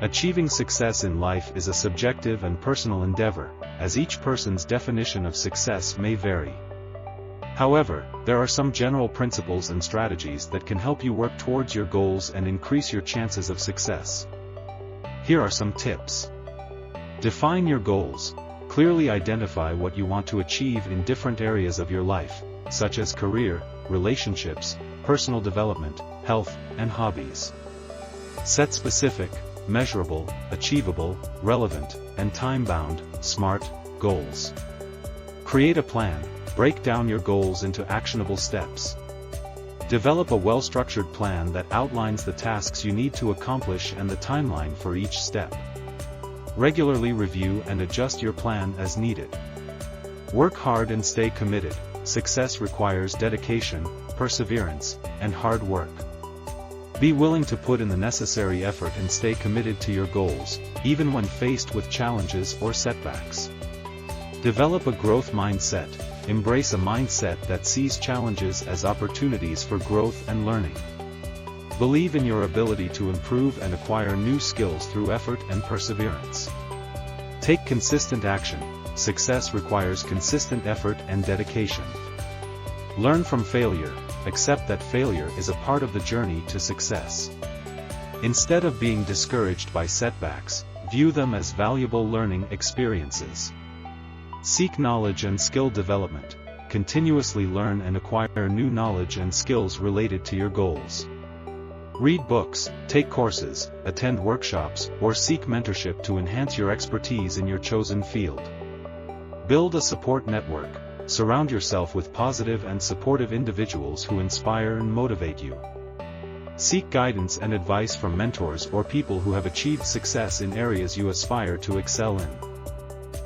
Achieving success in life is a subjective and personal endeavor, as each person's definition of success may vary. However, there are some general principles and strategies that can help you work towards your goals and increase your chances of success. Here are some tips. Define your goals. Clearly identify what you want to achieve in different areas of your life, such as career, relationships, personal development, health, and hobbies. Set specific, measurable, achievable, relevant, and time-bound, SMART, goals. Create a plan. Break down your goals into actionable steps. Develop a well-structured plan that outlines the tasks you need to accomplish and the timeline for each step. Regularly review and adjust your plan as needed. Work hard and stay committed. Success requires dedication, perseverance, and hard work. Be willing to put in the necessary effort and stay committed to your goals, even when faced with challenges or setbacks. Develop a growth mindset. Embrace a mindset that sees challenges as opportunities for growth and learning. Believe in your ability to improve and acquire new skills through effort and perseverance. Take consistent action. Success requires consistent effort and dedication. Learn from failure. Accept that failure is a part of the journey to success. Instead of being discouraged by setbacks, view them as valuable learning experiences. Seek knowledge and skill development. Continuously learn and acquire new knowledge and skills related to your goals. Read books, take courses, attend workshops, or seek mentorship to enhance your expertise in your chosen field. Build a support network. Surround yourself with positive and supportive individuals who inspire and motivate you. Seek guidance and advice from mentors or people who have achieved success in areas you aspire to excel in.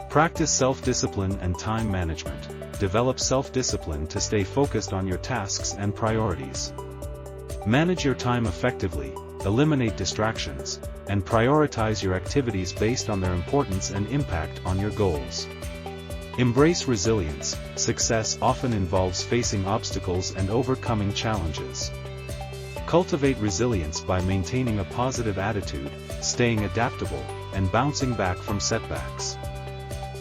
Practice self-discipline and time management. Develop self-discipline to stay focused on your tasks and priorities. Manage your time effectively, eliminate distractions, and prioritize your activities based on their importance and impact on your goals. Embrace resilience. Success often involves facing obstacles and overcoming challenges. Cultivate resilience by maintaining a positive attitude, staying adaptable, and bouncing back from setbacks.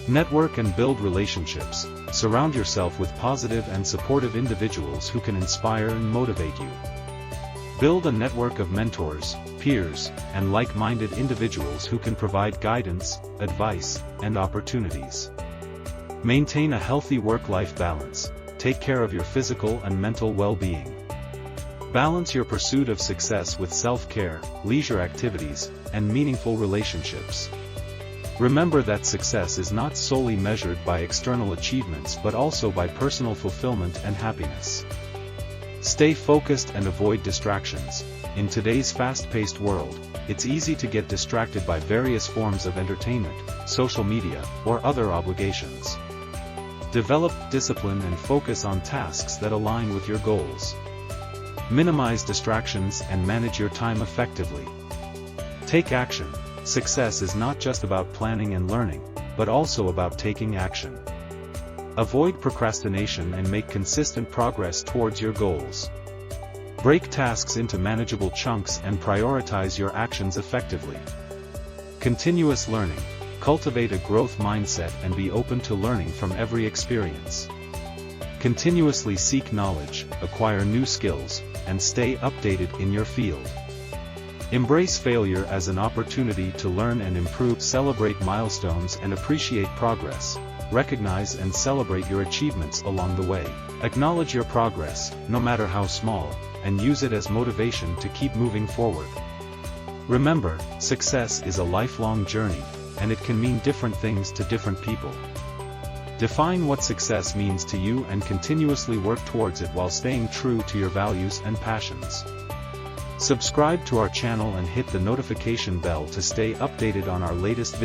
Network and build relationships. Surround yourself with positive and supportive individuals who can inspire and motivate you. Build a network of mentors, peers, and like-minded individuals who can provide guidance, advice, and opportunities. Maintain a healthy work-life balance. Take care of your physical and mental well-being. Balance your pursuit of success with self-care, leisure activities, and meaningful relationships. Remember that success is not solely measured by external achievements but also by personal fulfillment and happiness. Stay focused and avoid distractions. In today's fast-paced world, it's easy to get distracted by various forms of entertainment, social media, or other obligations. Develop discipline and focus on tasks that align with your goals. Minimize distractions and manage your time effectively. Take action. Success is not just about planning and learning, but also about taking action. Avoid procrastination and make consistent progress towards your goals. Break tasks into manageable chunks and prioritize your actions effectively. Continuous learning. Cultivate a growth mindset and be open to learning from every experience. Continuously seek knowledge, acquire new skills, and stay updated in your field. Embrace failure as an opportunity to learn and improve. Celebrate milestones and appreciate progress. Recognize and celebrate your achievements along the way. Acknowledge your progress, no matter how small, and use it as motivation to keep moving forward. Remember, success is a lifelong journey, and it can mean different things to different people. Define what success means to you and continuously work towards it while staying true to your values and passions. Subscribe to our channel and hit the notification bell to stay updated on our latest videos.